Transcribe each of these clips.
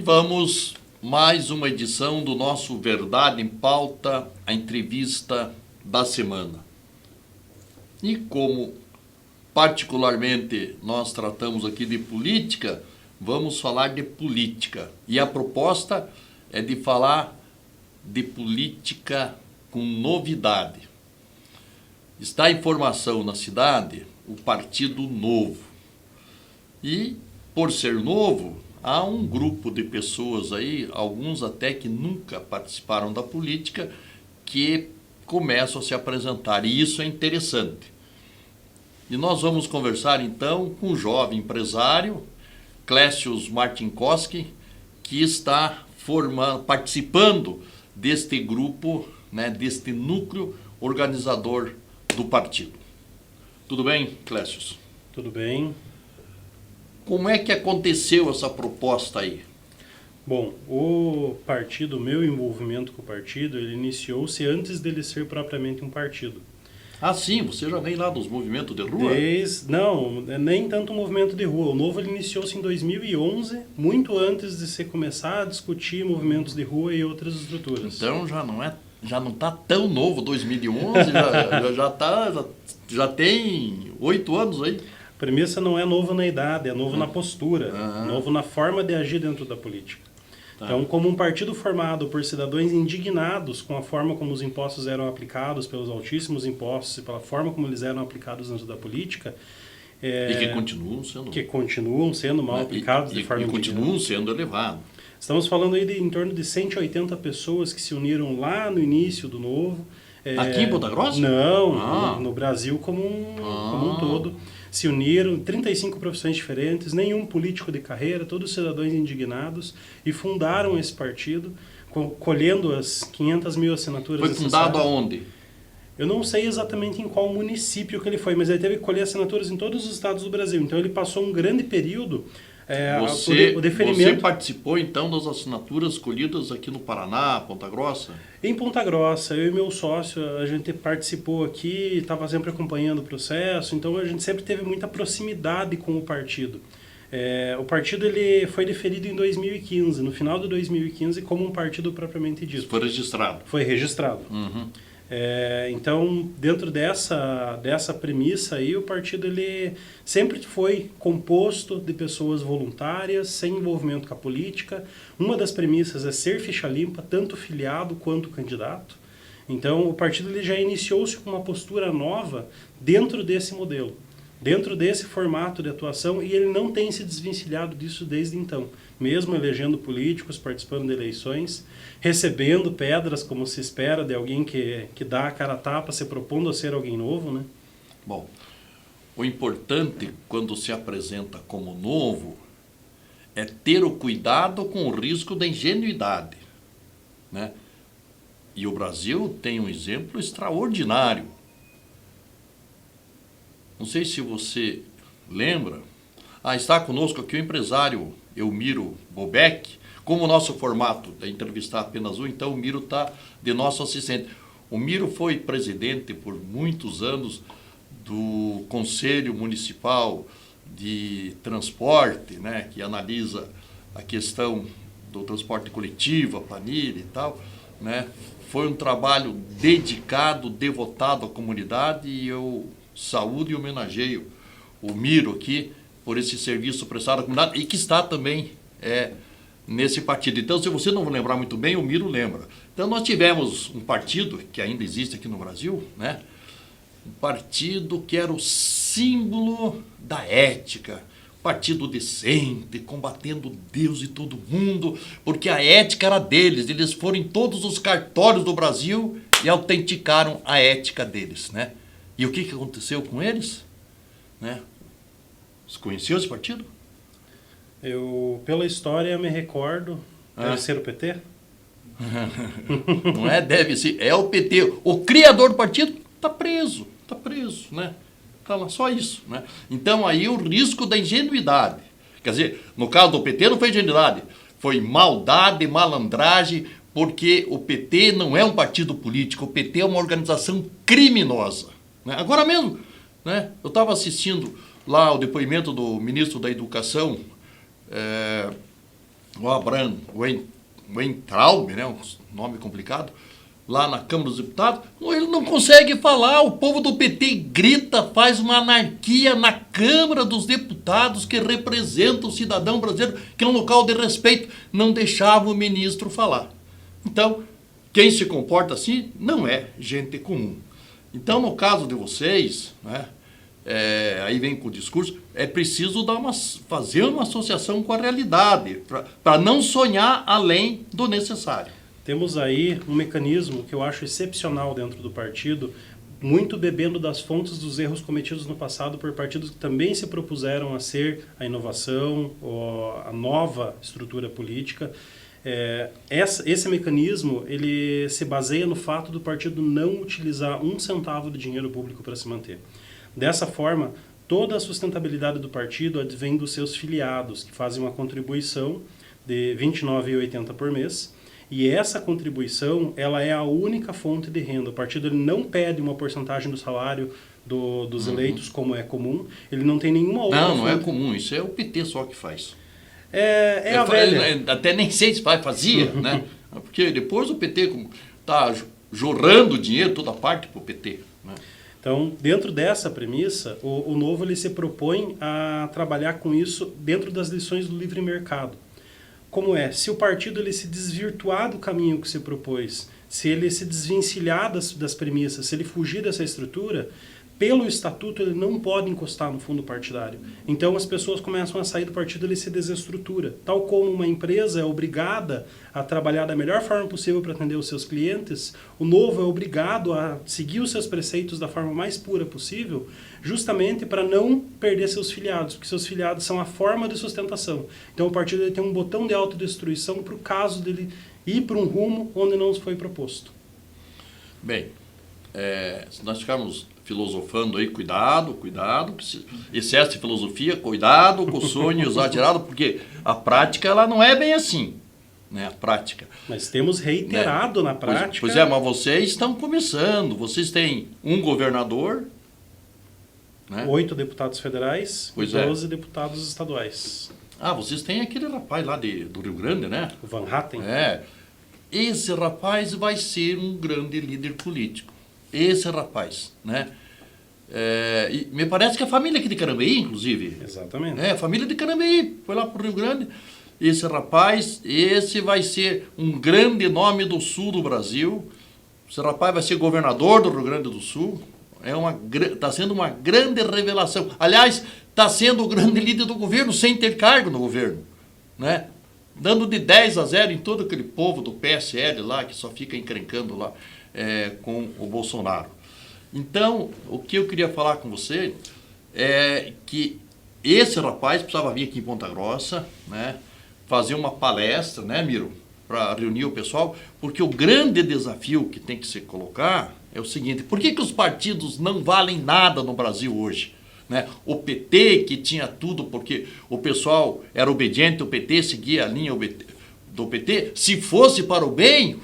vamos mais uma edição do nosso Verdade em Pauta, a entrevista da semana. E como particularmente nós tratamos aqui de política, vamos falar de política. E a proposta é de falar de política com novidade. Está em formação na cidade o Partido Novo. E, por ser novo, há um grupo de pessoas aí, alguns até que nunca participaram da política, que começam a se apresentar. E isso é interessante. E nós vamos conversar então com o jovem empresário Clécius Martinkowski, que está participando deste grupo, né, deste núcleo organizador do partido. Tudo bem, Clécius? Tudo bem. Como é que aconteceu essa proposta aí? Bom, o partido, meu envolvimento com o partido, ele iniciou-se antes dele ser propriamente um partido. Ah, sim, você já vem lá dos movimentos de rua? Não, nem tanto o movimento de rua. O Novo ele iniciou-se em 2011, muito antes de se começar a discutir movimentos de rua e outras estruturas. Então já não está tão novo, 2011, já tem 8 anos aí. A premissa não é novo na idade, é novo na postura, novo na forma de agir dentro da política. Tá. Então, como um partido formado por cidadãos indignados com a forma como os impostos eram aplicados, pelos altíssimos impostos e pela forma como eles eram aplicados dentro da política... e que continuam sendo mal aplicados de forma indignada. E continuam sendo elevados. Estamos falando aí de em torno de 180 pessoas que se uniram lá no início do Novo. Aqui em Ponta Grossa? Não, no Brasil como um todo. Se uniram, 35 profissões diferentes, nenhum político de carreira, todos cidadãos indignados, e fundaram esse partido, colhendo as 500 mil assinaturas. Foi fundado aonde? Eu não sei exatamente em qual município que ele foi, mas ele teve que colher assinaturas em todos os estados do Brasil. Então ele passou um grande período... o deferimento. Você participou então das assinaturas colhidas aqui no Paraná, Ponta Grossa? Em Ponta Grossa, eu e meu sócio, a gente participou aqui, estava sempre acompanhando o processo, então a gente sempre teve muita proximidade com o partido. O partido ele foi deferido em 2015, no final de 2015, como um partido propriamente dito. Foi registrado? Foi registrado. Uhum. Então, dentro dessa premissa aí, o partido ele sempre foi composto de pessoas voluntárias, sem envolvimento com a política. Uma das premissas é ser ficha limpa, tanto filiado quanto candidato. Então, o partido ele já iniciou-se com uma postura nova dentro desse modelo, dentro desse formato de atuação, e ele não tem se desvencilhado disso desde então. Mesmo elegendo políticos, participando de eleições, recebendo pedras, como se espera de alguém que dá a cara a tapa, se propondo a ser alguém novo, né? Bom, o importante quando se apresenta como novo é ter o cuidado com o risco da ingenuidade, né? E o Brasil tem um exemplo extraordinário. Não sei se você lembra, está conosco aqui o empresário Elmiro Bobeck. Como o nosso formato é entrevistar apenas um, então o Miro está de nosso assistente. O Miro foi presidente por muitos anos do Conselho Municipal de Transporte, né, que analisa a questão do transporte coletivo, a planilha e tal, né. Foi um trabalho dedicado, devotado à comunidade, e eu saúdo e homenageio o Miro aqui por esse serviço prestado à comunidade, e que está também nesse partido. Então, se você não lembrar muito bem, o Miro lembra. Então, nós tivemos um partido, que ainda existe aqui no Brasil, né? Um partido que era o símbolo da ética, partido decente, combatendo Deus e todo mundo, porque a ética era deles. Eles foram em todos os cartórios do Brasil e autenticaram a ética deles, né? E o que aconteceu com eles? Né? Você conheceu esse partido? Eu, pela história, me recordo. Deve ser o PT? Não é? Deve ser. É o PT. O criador do partido está preso, né? Tá lá, só isso, né? Então, aí o risco da ingenuidade. Quer dizer, no caso do PT não foi ingenuidade, foi maldade, malandragem, porque o PT não é um partido político, o PT é uma organização criminosa. Né? Agora mesmo, né? Eu estava assistindo lá o depoimento do ministro da Educação, o Abraham Weintraub, né, um nome complicado, lá na Câmara dos Deputados, ele não consegue falar. O povo do PT grita, faz uma anarquia na Câmara dos Deputados, que representa o cidadão brasileiro, que é um local de respeito, não deixava o ministro falar. Então, quem se comporta assim não é gente comum. Então, no caso de vocês, né, aí vem com o discurso, é preciso fazer uma associação com a realidade, para não sonhar além do necessário. Temos aí um mecanismo que eu acho excepcional dentro do partido, muito bebendo das fontes dos erros cometidos no passado por partidos que também se propuseram a ser a inovação, ou a nova estrutura política. Esse mecanismo ele se baseia no fato do partido não utilizar um centavo de dinheiro público para se manter. Dessa forma, toda a sustentabilidade do partido advém dos seus filiados, que fazem uma contribuição de R$ 29,80 por mês. E essa contribuição, ela é a única fonte de renda. O partido ele não pede uma porcentagem do salário dos eleitos, como é comum. Ele não tem nenhuma outra fonte. Não é comum. Isso é o PT só que faz. A velha. Até nem sei se fazia, né? Porque depois o PT está jorrando dinheiro toda parte para o PT, né? Então, dentro dessa premissa, o Novo ele se propõe a trabalhar com isso dentro das lições do livre mercado. Como se o partido ele se desvirtuar do caminho que se propôs, se ele se desvencilhar das premissas, se ele fugir dessa estrutura, pelo estatuto ele não pode encostar no fundo partidário. Então as pessoas começam a sair do partido, ele se desestrutura. Tal como uma empresa é obrigada a trabalhar da melhor forma possível para atender os seus clientes, o Novo é obrigado a seguir os seus preceitos da forma mais pura possível, justamente para não perder seus filiados, porque seus filiados são a forma de sustentação. Então o partido ele tem um botão de autodestruição para o caso dele ir para um rumo onde não foi proposto. Bem, se nós ficarmos filosofando aí, cuidado, excesso de filosofia, cuidado com o sonho exagerado, porque a prática ela não é bem assim, né? A prática. Mas temos reiterado na prática. Pois mas vocês estão começando, vocês têm um governador, né? 8 deputados federais e 12 deputados estaduais. Vocês têm aquele rapaz lá do Rio Grande, né? O Van Hatten. Esse rapaz vai ser um grande líder político. Esse rapaz, né? E me parece que a família aqui de Carambeí, inclusive. Exatamente. A família de Carambeí foi lá para o Rio Grande. Esse rapaz, esse vai ser um grande nome do sul do Brasil. Esse rapaz vai ser governador do Rio Grande do Sul. Está sendo uma grande revelação. Aliás, está sendo o grande líder do governo sem ter cargo no governo, né? Dando de 10-0 em todo aquele povo do PSL lá, que só fica encrencando lá com o Bolsonaro. Então, o que eu queria falar com você é que esse rapaz precisava vir aqui em Ponta Grossa, né, fazer uma palestra, né, Miro, para reunir o pessoal, porque o grande desafio que tem que se colocar é o seguinte: por que os partidos não valem nada no Brasil hoje? Né? O PT, que tinha tudo, porque o pessoal era obediente, o PT seguia a linha do PT, se fosse para o bem, o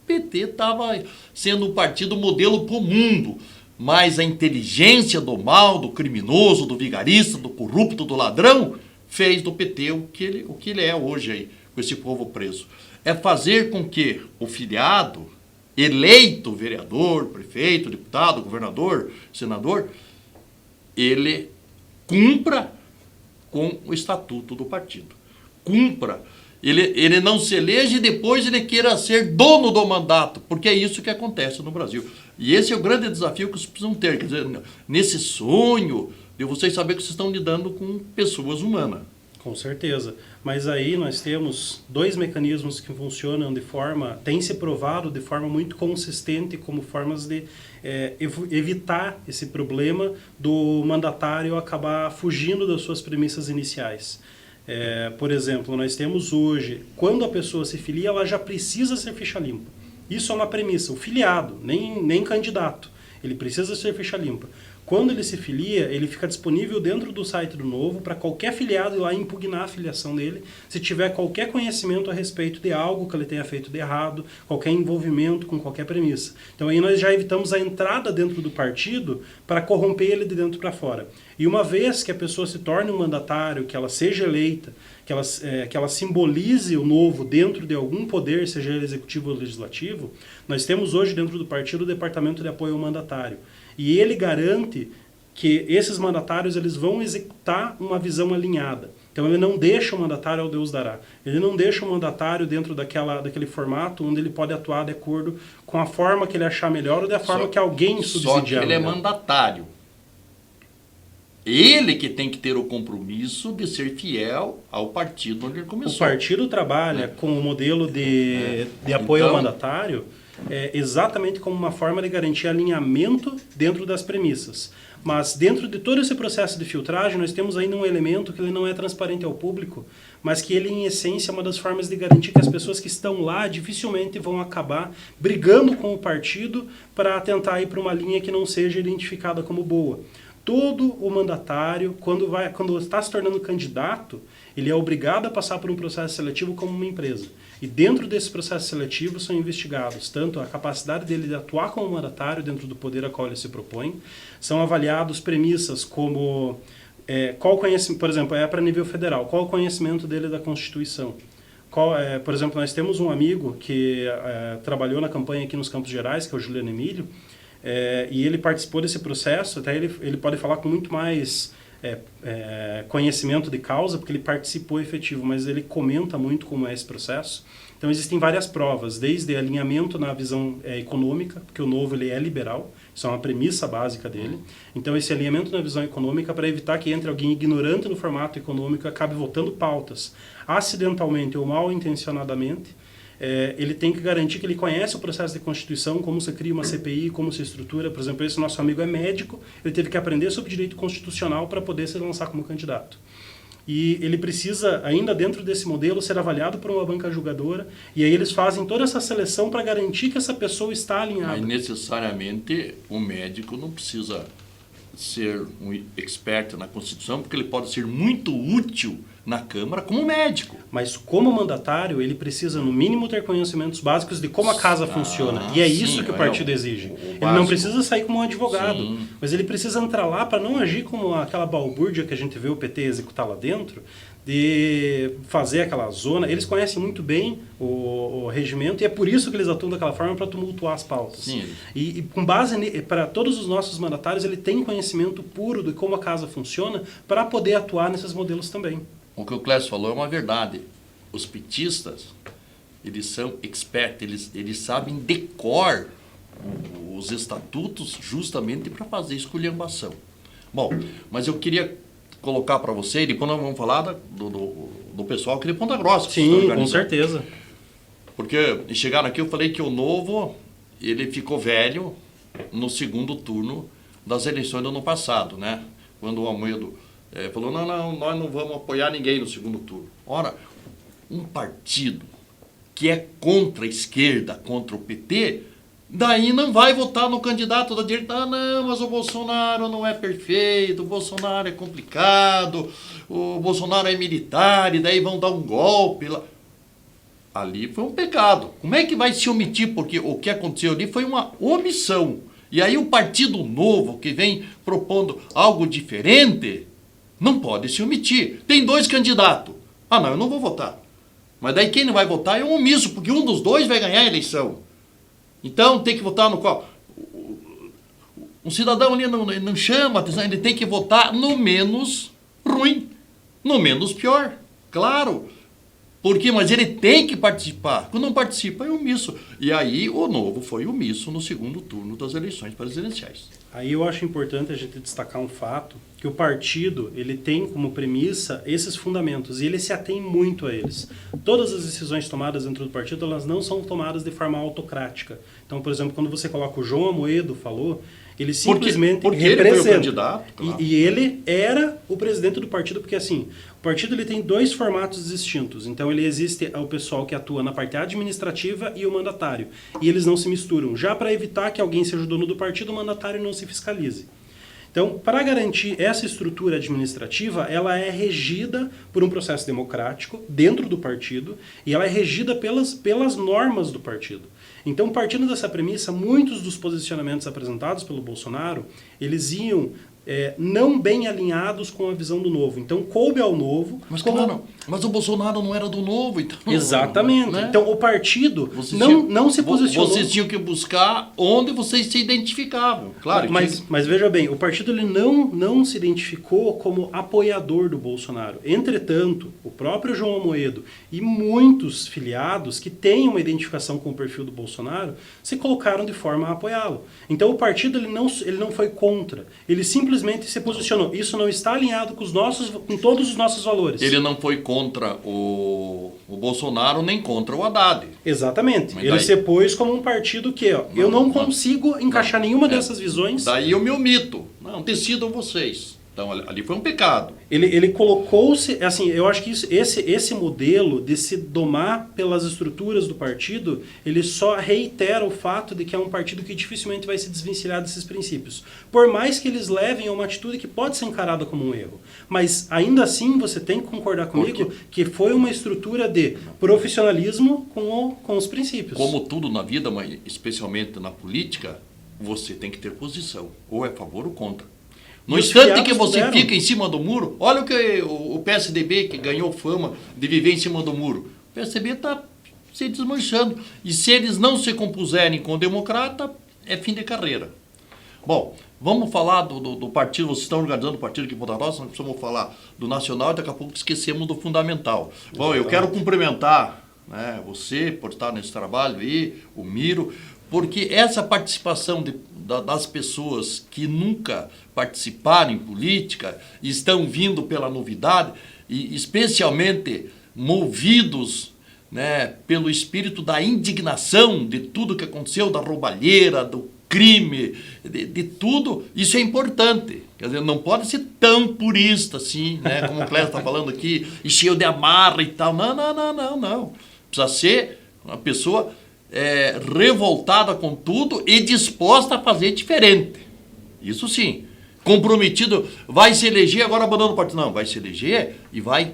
PT estava sendo um partido modelo para o mundo, mas a inteligência do mal, do criminoso, do vigarista, do corrupto, do ladrão, fez do PT o que ele é hoje aí, com esse povo preso. É fazer com que o filiado, eleito vereador, prefeito, deputado, governador, senador, ele cumpra com o estatuto do partido. Cumpra. Ele não se elege e depois ele queira ser dono do mandato, porque é isso que acontece no Brasil. E esse é o grande desafio que vocês precisam ter. Quer dizer, nesse sonho de vocês saberem que vocês estão lidando com pessoas humanas. Com certeza. Mas aí nós temos 2 mecanismos que funcionam têm se provado de forma muito consistente como formas de evitar esse problema do mandatário acabar fugindo das suas premissas iniciais. Por exemplo, nós temos hoje, quando a pessoa se filia, ela já precisa ser ficha limpa. Isso é uma premissa. O filiado, nem candidato, ele precisa ser ficha limpa. Quando ele se filia, ele fica disponível dentro do site do Novo para qualquer filiado ir lá impugnar a filiação dele, se tiver qualquer conhecimento a respeito de algo que ele tenha feito de errado, qualquer envolvimento com qualquer premissa. Então aí nós já evitamos a entrada dentro do partido para corromper ele de dentro para fora. E uma vez que a pessoa se torne um mandatário, que ela seja eleita, que ela simbolize o Novo dentro de algum poder, seja ele executivo ou legislativo, nós temos hoje dentro do partido o Departamento de Apoio ao Mandatário. E ele garante que esses mandatários eles vão executar uma visão alinhada. Então ele não deixa o mandatário ao Deus dará. Ele não deixa o mandatário dentro daquele formato onde ele pode atuar de acordo com a forma que ele achar melhor ou da forma que alguém subsidiar. Só que ele é mandatário. Ele que tem que ter o compromisso de ser fiel ao partido onde ele começou. O partido trabalha com o modelo de apoio ao mandatário exatamente como uma forma de garantir alinhamento dentro das premissas. Mas dentro de todo esse processo de filtragem, nós temos ainda um elemento que ele não é transparente ao público, mas que ele, em essência, é uma das formas de garantir que as pessoas que estão lá dificilmente vão acabar brigando com o partido para tentar ir para uma linha que não seja identificada como boa. Todo o mandatário, quando está se tornando candidato, ele é obrigado a passar por um processo seletivo como uma empresa. E dentro desse processo seletivo são investigados tanto a capacidade dele de atuar como mandatário dentro do poder a qual ele se propõe, são avaliados premissas como qual conhecimento, por exemplo, para nível federal, qual o conhecimento dele da Constituição. Por exemplo, nós temos um amigo que trabalhou na campanha aqui nos Campos Gerais, que é o Juliano Emílio, e ele participou desse processo, até ele pode falar com muito mais conhecimento de causa, porque ele participou efetivo, mas ele comenta muito como é esse processo. Então existem várias provas, desde alinhamento na visão econômica, porque o Novo ele é liberal, isso é uma premissa básica dele. Então esse alinhamento na visão econômica para evitar que entre alguém ignorante no formato econômico e acabe votando pautas acidentalmente ou mal intencionadamente. Ele tem que garantir que ele conhece o processo de constituição, como se cria uma CPI, como se estrutura. Por exemplo, esse nosso amigo é médico, ele teve que aprender sobre direito constitucional para poder se lançar como candidato. E ele precisa, ainda dentro desse modelo, ser avaliado por uma banca julgadora, e aí eles fazem toda essa seleção para garantir que essa pessoa está alinhada. Mas necessariamente o médico não precisa ser um expert na Constituição, porque ele pode ser muito útil na Câmara como médico. Mas como mandatário, ele precisa no mínimo ter conhecimentos básicos de como a casa funciona. E é isso que o partido exige. Ele não precisa sair como um advogado, mas ele precisa entrar lá para não agir como aquela balbúrdia que a gente vê o PT executar lá dentro, de fazer aquela zona. Eles conhecem muito bem o regimento e é por isso que eles atuam daquela forma, para tumultuar as pautas. Sim. E com base para todos os nossos mandatários, ele tem conhecimento puro de como a casa funciona para poder atuar nesses modelos também. O que o Clécio falou é uma verdade. Os petistas, eles são experts, eles sabem de cor os estatutos justamente para fazer esculhambação. Bom, mas eu queria colocar para você, e depois nós vamos falar do pessoal aqui de Ponta Grossa. Sim, com certeza. Porque chegaram aqui, eu falei que o Novo, ele ficou velho no segundo turno das eleições do ano passado, né? Quando o Almeida falou, não, nós não vamos apoiar ninguém no segundo turno. Ora, um partido que é contra a esquerda, contra o PT, daí não vai votar no candidato da direita. Não, mas o Bolsonaro não é perfeito, o Bolsonaro é complicado, o Bolsonaro é militar, e daí vão dar um golpe lá. Ali foi um pecado. Como é que vai se omitir? Porque o que aconteceu ali foi uma omissão. E aí o Partido Novo, que vem propondo algo diferente, não pode se omitir. Tem 2 candidatos. Não, eu não vou votar. Mas daí quem não vai votar é um omisso, porque um dos 2 vai ganhar a eleição. Então tem que votar no qual? Um cidadão ali não chama atenção, ele tem que votar no menos ruim, no menos pior. Claro. Por quê? Mas ele tem que participar. Quando não participa, é omisso. E aí o Novo foi omisso no segundo turno das eleições presidenciais. Aí eu acho importante a gente destacar um fato, que o partido ele tem como premissa esses fundamentos e ele se atém muito a eles. Todas as decisões tomadas dentro do partido, elas não são tomadas de forma autocrática. Então, por exemplo, quando você coloca o João Amoedo falou, ele simplesmente porque representa. Ele foi o candidato. Claro. E ele era o presidente do partido, porque assim, o partido ele tem 2 formatos distintos. Então ele existe o pessoal que atua na parte administrativa e o mandatário. E eles não se misturam. Já para evitar que alguém seja o dono do partido, o mandatário não se fiscalize. Então, para garantir essa estrutura administrativa, ela é regida por um processo democrático dentro do partido e ela é regida pelas normas do partido. Então, partindo dessa premissa, muitos dos posicionamentos apresentados pelo Bolsonaro, eles iam não bem alinhados com a visão do Novo. Então, coube ao Novo... Mas, claro, mas o Bolsonaro não era do Novo, então... Exatamente. Né? Então, o partido não se posicionou... Vocês tinham que buscar onde vocês se identificavam. Claro, mas veja bem, o partido ele não se identificou como apoiador do Bolsonaro. Entretanto, o próprio João Amoedo e muitos filiados que têm uma identificação com o perfil do Bolsonaro se colocaram de forma a apoiá-lo. Então, o partido ele não foi contra. Ele simplesmente se posicionou. Isso não está alinhado com todos os nossos valores. Ele não foi contra o Bolsonaro nem contra o Haddad. Exatamente. Ele se pôs como um partido que eu não consigo encaixar nenhuma dessas visões. Daí eu me omito. Não, decidam vocês. Então, ali foi um pecado. Ele colocou-se, assim, eu acho que esse modelo de se domar pelas estruturas do partido, ele só reitera o fato de que é um partido que dificilmente vai se desvencilhar desses princípios. Por mais que eles levem a uma atitude que pode ser encarada como um erro. Mas, ainda assim, você tem que concordar comigo que foi uma estrutura de profissionalismo com os princípios. Como tudo na vida, mas especialmente na política, você tem que ter posição. Ou é a favor ou contra. No instante que você fica em cima do muro, olha o que o PSDB, que ganhou fama de viver em cima do muro. O PSDB está se desmanchando. E se eles não se compuserem com o democrata, é fim de carreira. Bom, vamos falar do partido, vocês estão organizando o partido aqui em Ponta Grossa, nós precisamos falar do nacional e daqui a pouco esquecemos do fundamental. Bom, eu quero cumprimentar você por estar nesse trabalho aí, o Miro, porque essa participação das pessoas que nunca participaram em política, estão vindo pela novidade, e especialmente movidos pelo espírito da indignação de tudo que aconteceu, da roubalheira, do crime, de tudo, isso é importante. Quer dizer, não pode ser tão purista assim, como o Cléber está falando aqui, e cheio de amarra e tal. Não. Precisa ser uma pessoa revoltada com tudo e disposta a fazer diferente. Isso sim. Comprometido, vai se eleger, agora abandona o partido. Não, vai se eleger e vai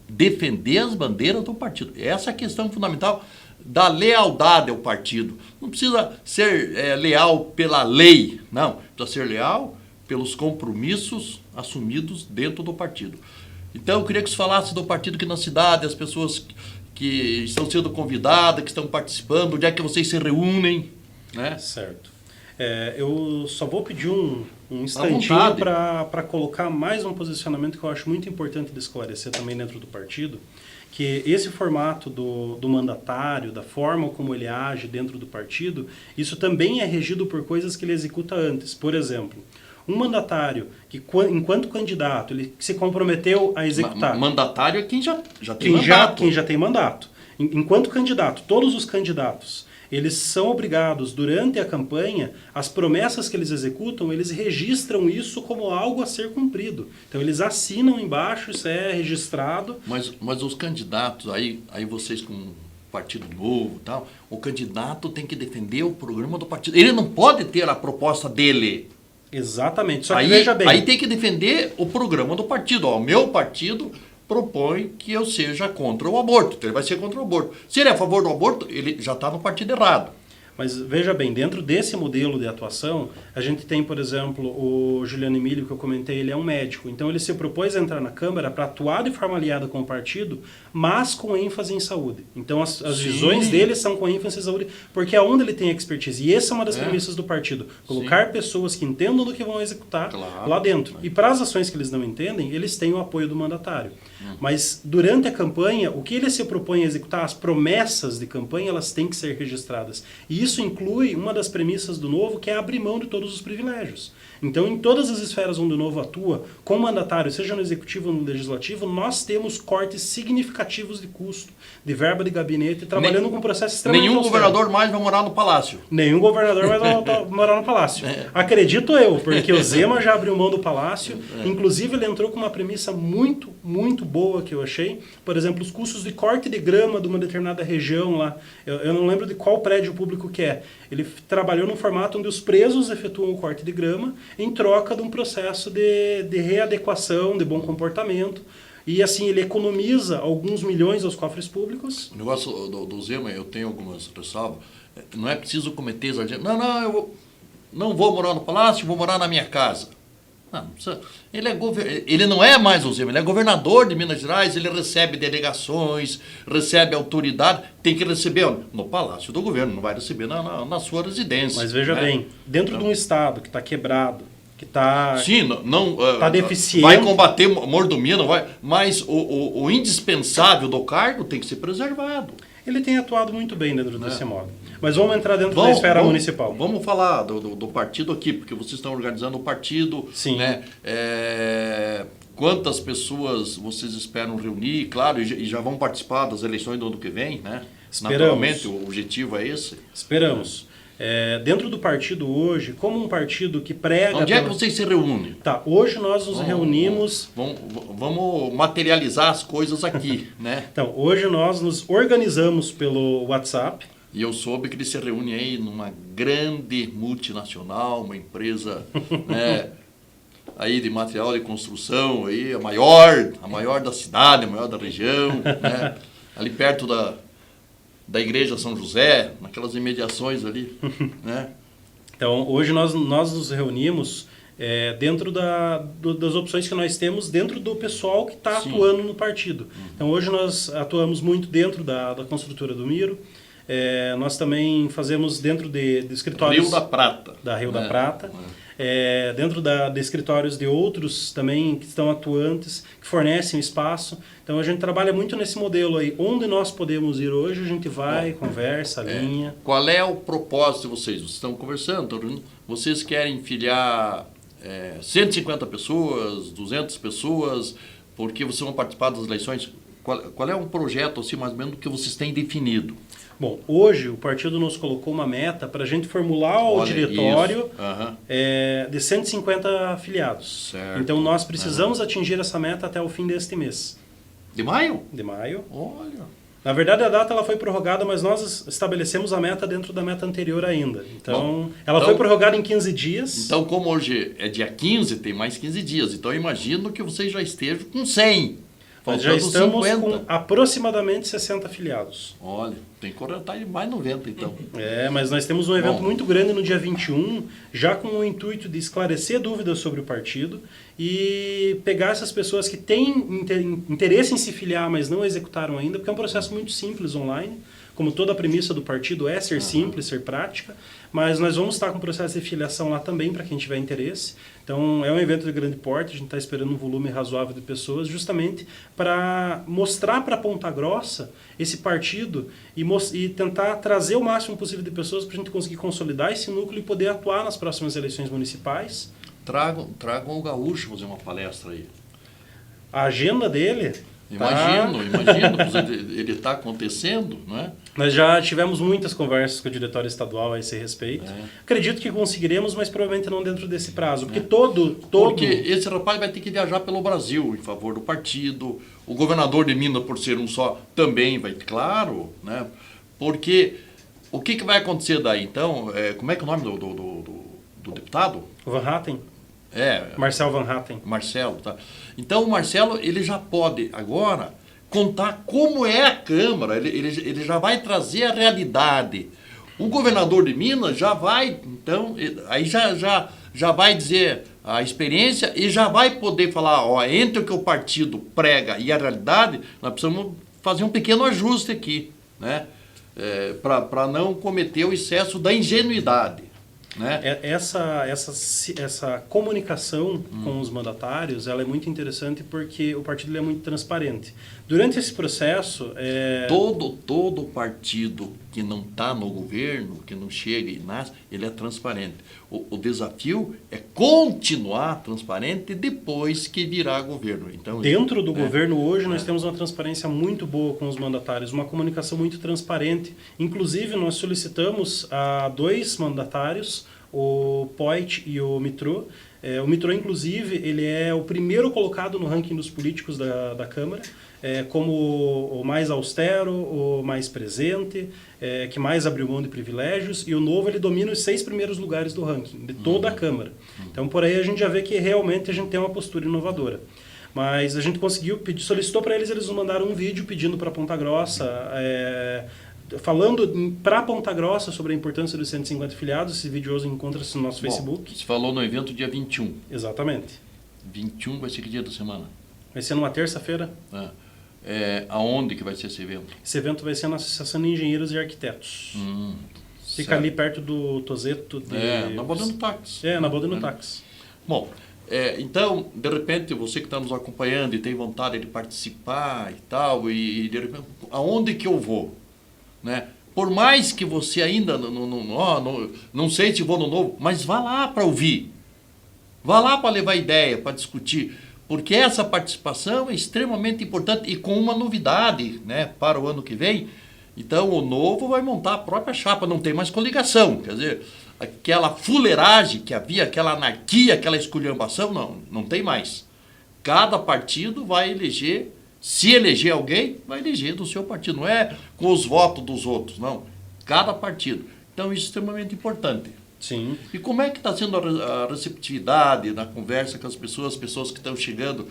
defender as bandeiras do partido. Essa é a questão fundamental da lealdade ao partido. Não precisa ser leal pela lei, não. Precisa ser leal pelos compromissos assumidos dentro do partido. Então, eu queria que você falasse do partido aqui na cidade, as pessoas que estão sendo convidadas, que estão participando, onde é que vocês se reúnem, Certo. Eu só vou pedir um instantinho para colocar mais um posicionamento que eu acho muito importante de esclarecer também dentro do partido, que esse formato do mandatário, da forma como ele age dentro do partido, isso também é regido por coisas que ele executa antes. Por exemplo, um mandatário que, enquanto candidato, ele se comprometeu a executar... Mandatário é quem já tem mandato. Quem já tem mandato. Enquanto candidato, todos os candidatos, eles são obrigados, durante a campanha, as promessas que eles executam, eles registram isso como algo a ser cumprido. Então, eles assinam embaixo, isso é registrado. Mas os candidatos, aí vocês com Partido Novo e tal, o candidato tem que defender o programa do partido. Ele não pode ter a proposta dele. Exatamente. Só que veja bem. Aí tem que defender o programa do partido. O meu partido propõe que eu seja contra o aborto. Então ele vai ser contra o aborto. Se ele é a favor do aborto, ele já está no partido errado. Mas veja bem, dentro desse modelo de atuação, a gente tem, por exemplo, o Juliano Emílio, que eu comentei, ele é um médico. Então ele se propôs a entrar na Câmara para atuar de forma aliada com o partido, mas com ênfase em saúde. Então as visões dele são com ênfase em saúde, porque é onde ele tem expertise. E essa é uma das premissas do partido. Colocar pessoas que entendam do que vão executar lá dentro. E para as ações que eles não entendem, eles têm o apoio do mandatário. Mas durante a campanha, o que ele se propõe a executar, as promessas de campanha, elas têm que ser registradas. E isso inclui uma das premissas do Novo, que é abrir mão de todos os privilégios. Então, em todas as esferas onde o Novo atua, com mandatário, seja no executivo ou no legislativo, nós temos cortes significativos de custo, de verba de gabinete, trabalhando com um processo extremamente Nenhum governador mais vai morar no palácio. Nenhum governador vai morar no palácio. Acredito eu, porque o Zema já abriu mão do palácio. Inclusive, ele entrou com uma premissa muito, muito boa que eu achei. Por exemplo, os custos de corte de grama de uma determinada região lá. Eu não lembro de qual prédio público que é? Ele trabalhou num formato onde os presos efetuam o corte de grama em troca de um processo de readequação, de bom comportamento. E assim, ele economiza alguns milhões aos cofres públicos. O negócio do Zema, eu tenho algumas ressalvas. Não é preciso cometer exagero. Não, eu não vou morar no palácio, vou morar na minha casa. Não precisa. Ele não é mais o Zema, ele é governador de Minas Gerais, ele recebe delegações, recebe autoridade, tem que receber no palácio do governo, não vai receber na sua residência. Mas veja bem, dentro de um estado que está quebrado, que está deficiente, vai combater mordomia, não vai, mas o indispensável do cargo tem que ser preservado. Ele tem atuado muito bem dentro desse modo. Mas vamos entrar dentro da esfera municipal. Vamos falar do partido aqui, porque vocês estão organizando o partido. Sim. Né? Quantas pessoas vocês esperam reunir? Claro, e já vão participar das eleições do ano que vem, né? Esperamos. Naturalmente, o objetivo é esse. Esperamos. Dentro do partido hoje, como um partido que prega... Onde é que vocês se reúnem? Tá, hoje nós nos reunimos... Vamos materializar as coisas aqui, né? Então, hoje nós nos organizamos pelo WhatsApp. E eu soube que ele se reúne aí numa grande multinacional, uma empresa né, aí de material de construção, aí, a maior da cidade, a maior da região, né? Ali perto da igreja São José, naquelas imediações ali, né? Então, hoje nós nos reunimos dentro das opções que nós temos, dentro do pessoal que está atuando no partido. Então, hoje nós atuamos muito dentro da construtora do Miro. Nós também fazemos dentro de escritórios... Rio da Prata. Da Rio da Prata. Dentro de escritórios de outros também que estão atuantes, que fornecem espaço. Então a gente trabalha muito nesse modelo aí. Onde nós podemos ir hoje, a gente vai, conversa, alinha. Qual é o propósito de vocês? Vocês estão conversando, vocês querem filiar 150 pessoas, 200 pessoas, porque vocês vão participar das eleições? Qual é um projeto, assim, mais ou menos, que vocês têm definido? Bom, hoje o partido nos colocou uma meta para a gente formular ao diretório de 150 afiliados. Certo. Então nós precisamos atingir essa meta até o fim deste mês. De maio? De maio. Olha. Na verdade a data ela foi prorrogada, mas nós estabelecemos a meta dentro da meta anterior ainda. Então, ela foi prorrogada em 15 dias. Então, como hoje é dia 15, tem mais 15 dias. Então eu imagino que vocês já estejam com 100. Nós já estamos com aproximadamente 60 afiliados. Olha, tem que cortar mais 90 então. Mas nós temos um evento muito grande no dia 21, já com o intuito de esclarecer dúvidas sobre o partido e pegar essas pessoas que têm interesse em se filiar, mas não executaram ainda, porque é um processo muito simples online. Como toda a premissa do partido é ser simples, ser prática, mas nós vamos estar com o processo de filiação lá também para quem tiver interesse. Então é um evento de grande porte, a gente está esperando um volume razoável de pessoas justamente para mostrar para Ponta Grossa esse partido e tentar trazer o máximo possível de pessoas para a gente conseguir consolidar esse núcleo e poder atuar nas próximas eleições municipais. Tragam o Gaúcho fazer uma palestra aí. A agenda dele... Imagino, ele está acontecendo, não é? Nós já tivemos muitas conversas com o diretório estadual a esse respeito. Acredito que conseguiremos, mas provavelmente não dentro desse prazo, porque Porque esse rapaz vai ter que viajar pelo Brasil em favor do partido, o governador de Minas, por ser um só, também vai, claro, né? Porque o que vai acontecer daí, então? Como é que é o nome do deputado? Van Hatten. Marcelo Van Hatten. Marcelo, tá. Então o Marcelo, ele já pode agora contar como é a Câmara, ele já vai trazer a realidade. O governador de Minas já vai, então, aí já vai dizer a experiência e já vai poder falar, entre o que o partido prega e a realidade, nós precisamos fazer um pequeno ajuste aqui, né? Para não cometer o excesso da ingenuidade. Né? Essa comunicação com os mandatários ela é muito interessante porque o partido é muito transparente. Durante esse processo... Todo partido que não está no governo, que não chega e nasce, ele é transparente. O desafio é continuar transparente depois que virar governo. Então, dentro do governo hoje nós temos uma transparência muito boa com os mandatários, uma comunicação muito transparente. Inclusive nós solicitamos a 2 mandatários, o Poit e o Mitro, O Mitrô, inclusive, ele é o primeiro colocado no ranking dos políticos da Câmara, como o mais austero, o mais presente, que mais abriu mão de privilégios, e o Novo ele domina os 6 primeiros lugares do ranking, de toda a Câmara. Então, por aí a gente já vê que realmente a gente tem uma postura inovadora. Mas a gente conseguiu, solicitou para eles nos mandaram um vídeo pedindo para Ponta Grossa, falando para Ponta Grossa sobre a importância dos 150 afiliados. Esse vídeo hoje encontra-se no nosso Facebook. Você falou no evento dia 21. Exatamente. 21 vai ser que dia da semana? Vai ser numa terça-feira. Aonde que vai ser esse evento? Esse evento vai ser na Associação de Engenheiros e Arquitetos. Fica certo. ali perto do Tozeto. Na Borda do Táxi. Na Borda do Táxi. Bom, então, de repente, você que está nos acompanhando e tem vontade de participar e tal, e de repente, aonde que eu vou? Né? Por mais que você ainda não sei se vou no Novo, mas vá lá para ouvir. Vá lá para levar ideia, para discutir. Porque essa participação é extremamente importante e com uma novidade, né, para o ano que vem. Então, o Novo vai montar a própria chapa, não tem mais coligação. Quer dizer, aquela fuleiragem que havia, aquela anarquia, aquela esculhambação, não tem mais. Cada partido vai eleger, se eleger alguém, vai eleger do seu partido. Não é com os votos dos outros, não. Cada partido. Então, isso é extremamente importante. Sim. E como é que está sendo a receptividade na conversa com as pessoas que estão chegando?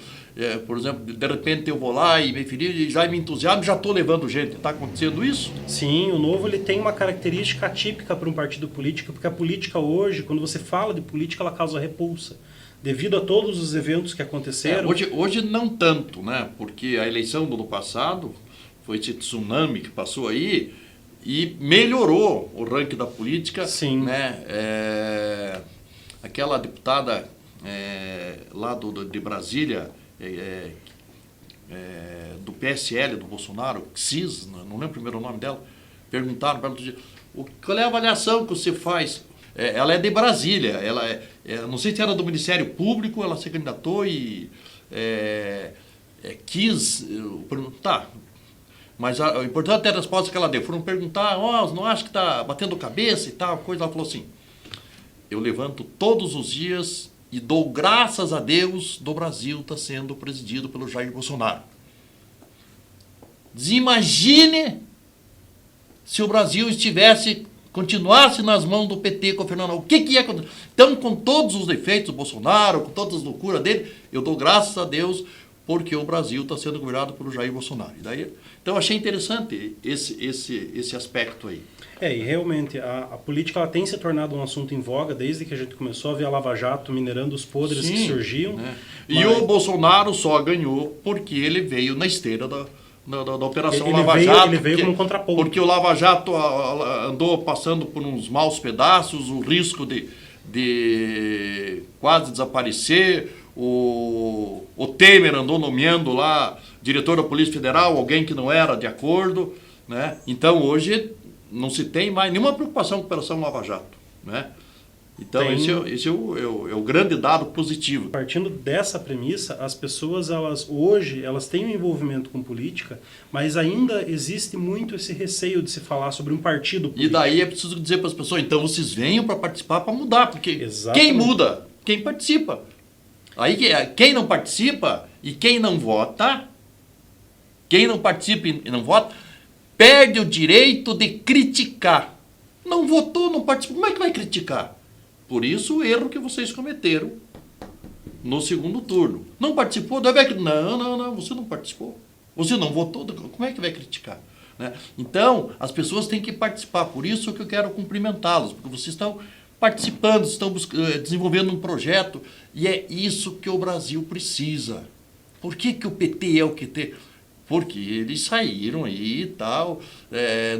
Por exemplo, de repente eu vou lá e me ferir e já me entusiasmo, já estou levando gente. Está acontecendo isso? Sim, o Novo ele tem uma característica atípica para um partido político, porque a política hoje, quando você fala de política, ela causa repulsa. Devido a todos os eventos que aconteceram... Hoje não tanto, né? Porque a eleição do ano passado foi esse tsunami que passou aí, e melhorou o ranking da política. Sim. Né? Aquela deputada lá de Brasília, do PSL, do Bolsonaro, Cis, não lembro o primeiro nome dela, perguntaram para ela, qual é a avaliação que você faz? Ela é de Brasília, ela não sei se era do Ministério Público, ela se candidatou e quis perguntar. Mas o importante é a resposta que ela deu. Foram perguntar, não acha que está batendo cabeça e tal, coisa. Ela falou assim, eu levanto todos os dias e dou graças a Deus do Brasil estar sendo presidido pelo Jair Bolsonaro. Imagine se o Brasil continuasse nas mãos do PT com o Fernando. O que ia acontecer? Então, com todos os defeitos do Bolsonaro, com todas as loucuras dele, eu dou graças a Deus porque o Brasil está sendo governado pelo Jair Bolsonaro. Então, achei interessante esse aspecto aí. E realmente, a política ela tem se tornado um assunto em voga desde que a gente começou a ver a Lava Jato minerando os podres que surgiam. Né? E o Bolsonaro só ganhou porque ele veio na esteira da Operação Lava Jato. Ele veio como contraponto. Porque o Lava Jato andou passando por uns maus pedaços, o risco de quase desaparecer. O Temer andou nomeando lá diretor da Polícia Federal, alguém que não era de acordo, né? Então hoje não se tem mais nenhuma preocupação com a Operação Lava Jato, né? Então esse é o grande dado positivo. Partindo dessa premissa, as pessoas hoje têm um envolvimento com política, mas ainda existe muito esse receio de se falar sobre um partido político. E daí é preciso dizer para as pessoas, então vocês venham para participar, para mudar, porque Exatamente. Quem muda? Quem participa. Aí quem não participa e quem não vota, quem não participa e não vota, perde o direito de criticar. Não votou, não participou, como é que vai criticar? Por isso o erro que vocês cometeram no segundo turno. Não participou, não, você não participou. Você não votou, como é que vai criticar? Né? Então, as pessoas têm que participar, por isso que eu quero cumprimentá-los, porque vocês estão participando, estão desenvolvendo um projeto, e é isso que o Brasil precisa. Por que o PT é o que tem? Porque eles saíram aí e tal,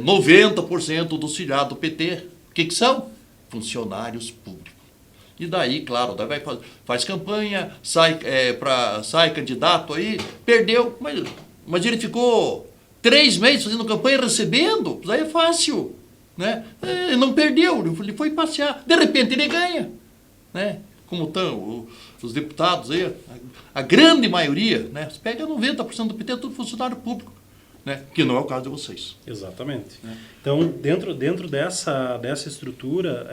90% dos filiados do PT, o que são? Funcionários públicos. E daí, claro, daí faz campanha, sai candidato aí, perdeu, mas ele ficou 3 meses fazendo campanha recebendo, daí é fácil. Né? Ele não perdeu, ele foi passear, de repente ele ganha, né? Como estão os deputados aí, a grande maioria, né? Você pega 90% do PT, é tudo funcionário público. né? Que não é o caso de vocês. Exatamente. Então, dentro dessa estrutura,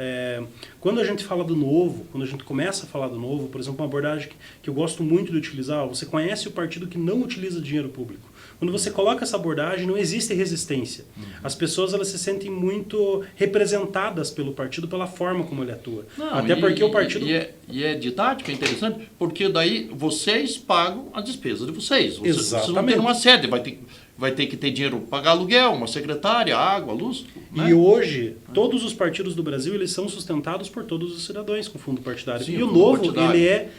quando a gente fala do novo, quando a gente começa a falar do novo, por exemplo, uma abordagem que eu gosto muito de utilizar, você conhece o partido que não utiliza dinheiro público. Quando você coloca essa abordagem, não existe resistência. As pessoas elas se sentem muito representadas pelo partido, pela forma como ele atua. Não, até porque o partido... E é didático, é interessante, porque daí vocês pagam as despesas de vocês. Vocês não têm uma sede, vai ter que ter dinheiro para pagar aluguel, uma secretária, água, luz. Né? E hoje, todos os partidos do Brasil eles são sustentados por todos os cidadãos com fundo partidário. Sim, e o fundo novo, partidário. ele é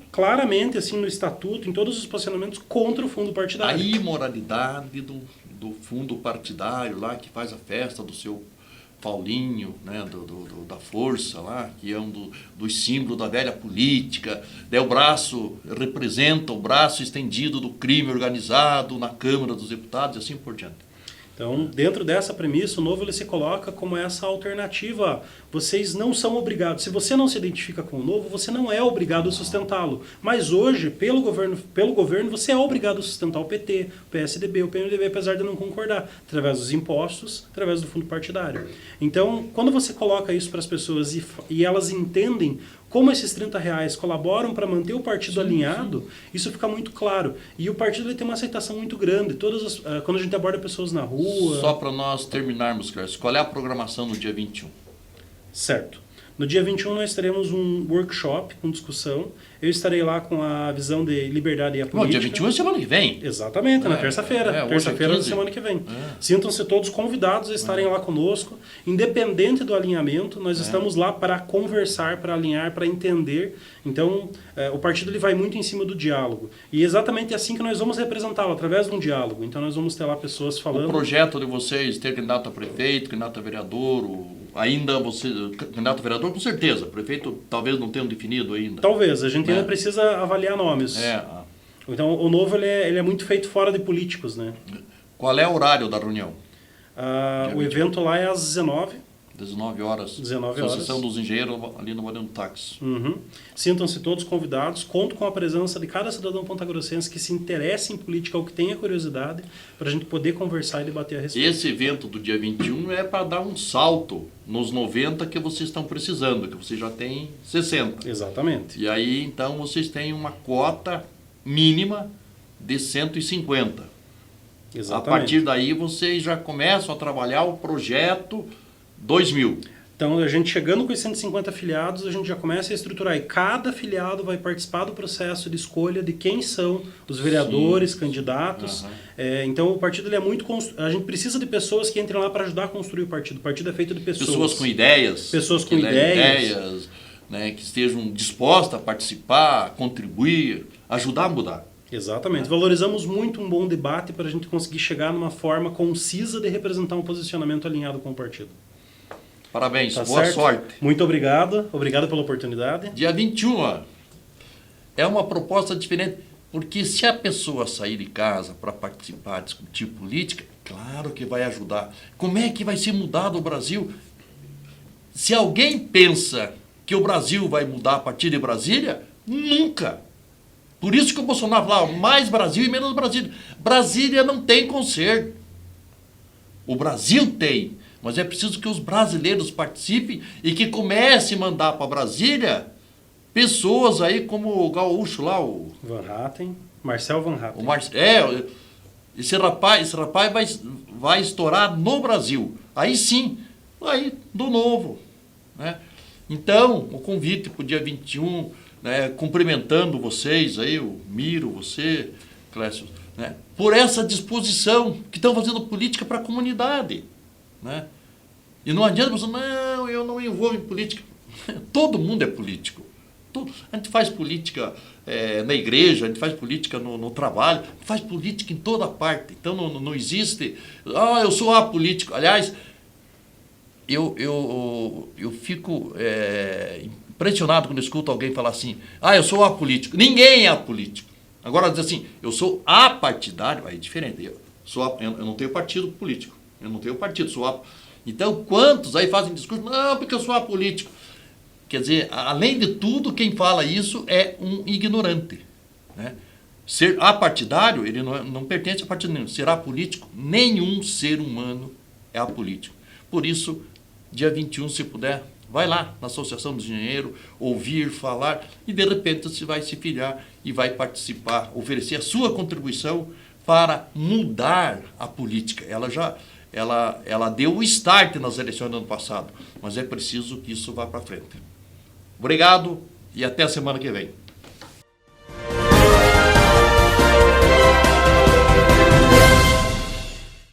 claramente, assim, no estatuto, em todos os posicionamentos, contra o fundo partidário. A imoralidade do fundo partidário lá, que faz a festa do seu Paulinho, né, da Força lá, que é dos símbolos da velha política, o braço, representa o braço estendido do crime organizado na Câmara dos Deputados e assim por diante. Então, dentro dessa premissa, o novo ele se coloca como essa alternativa. Vocês não são obrigados. Se você não se identifica com o novo, você não é obrigado a sustentá-lo. Mas hoje, pelo governo, você é obrigado a sustentar o PT, o PSDB, o PMDB, apesar de não concordar, através dos impostos, através do fundo partidário. Então, quando você coloca isso para as pessoas e elas entendem como esses R$30 colaboram para manter o partido alinhado, isso fica muito claro. E o partido ele tem uma aceitação muito grande. Quando a gente aborda pessoas na rua... Só para nós terminarmos, Clécio, qual é a programação no dia 21? Certo. No dia 21 nós teremos um workshop com discussão. Eu estarei lá com a visão de liberdade e a política. Bom, dia 21 é semana que vem. Exatamente, na terça-feira. Terça-feira da semana que vem. Sintam-se todos convidados a estarem lá conosco. Independente do alinhamento, nós estamos lá para conversar, para alinhar, para entender. Então, o partido ele vai muito em cima do diálogo. E exatamente assim que nós vamos representá-lo, através de um diálogo. Então, nós vamos ter lá pessoas falando... O projeto de vocês ter candidato a prefeito, candidato a vereador, ainda você... Candidato a vereador, com certeza. Prefeito talvez não tenham definido ainda. Talvez. A gente ainda precisa avaliar nomes. Então, o novo ele é muito feito fora de políticos, né? Qual é o horário da reunião? O evento lá é às 19. 19 horas. 19 horas. Associação dos Engenheiros ali no Moreno Táxi. Sintam-se todos convidados. Conto com a presença de cada cidadão pontagrossense que se interessa em política ou que tenha curiosidade para a gente poder conversar e debater a respeito. Esse evento do dia 21 é para dar um salto nos 90 que vocês estão precisando, que vocês já têm 60. Exatamente. E aí, então, vocês têm uma cota mínima de 150. Exatamente. A partir daí, vocês já começam a trabalhar o projeto 2000. Então, a gente chegando com os 150 afiliados, a gente já começa a estruturar. E cada afiliado vai participar do processo de escolha de quem são os vereadores, candidatos. Então, o partido ele é muito... A gente precisa de pessoas que entrem lá para ajudar a construir o partido. O partido é feito de pessoas. Pessoas com ideias. Pessoas com ideias. Né, que estejam dispostas a participar, a contribuir, ajudar a mudar. Exatamente. Valorizamos muito um bom debate para a gente conseguir chegar numa forma concisa de representar um posicionamento alinhado com o partido. Parabéns, Tá boa certo? sorte. Muito obrado. Obrigado pela oportunidade. Dia 21, ó, é uma proposta diferente, porque se a pessoa sair de casa para participar, discutir política, claro que vai ajudar. Como é que vai ser mudado o Brasil? Se alguém pensa que o Brasil vai mudar a partir de Brasília, nunca. Por isso que o Bolsonaro falava mais Brasil e menos Brasília. Brasília não tem conserto. O Brasil tem. Mas é preciso que os brasileiros participem e que comecem a mandar para Brasília pessoas aí como o gaúcho lá, o... Van Hatten, Marcel Van Hatten. Esse rapaz vai estourar no Brasil. Aí sim, aí do novo. Né? Então, o convite para o dia 21, né, cumprimentando vocês aí, o Miro, você, Clécio, né, por essa disposição que estão fazendo política para a comunidade. Né? E não adianta você, não, eu não me envolvo em política. Todo mundo é político. A gente faz política na igreja, a gente faz política no trabalho, a gente faz política em toda parte. Então não existe, eu sou apolítico. Aliás, eu fico impressionado quando eu escuto alguém falar assim, eu sou apolítico. Ninguém é apolítico. Agora diz assim, eu sou apartidário, aí é diferente. Eu não tenho partido político. Eu não tenho partido, Então, quantos aí fazem discurso? Não, porque eu sou apolítico. Quer dizer, além de tudo, quem fala isso é um ignorante. Né? Ser apartidário, ele não pertence a partido nenhum. Será político? Nenhum ser humano é apolítico. Por isso, dia 21, se puder, vai lá na Associação dos Engenheiros, ouvir, falar, e de repente você vai se filiar e vai participar, oferecer a sua contribuição para mudar a política. Ela deu o start nas eleições do ano passado, mas é preciso que isso vá para frente. Obrigado e até a semana que vem.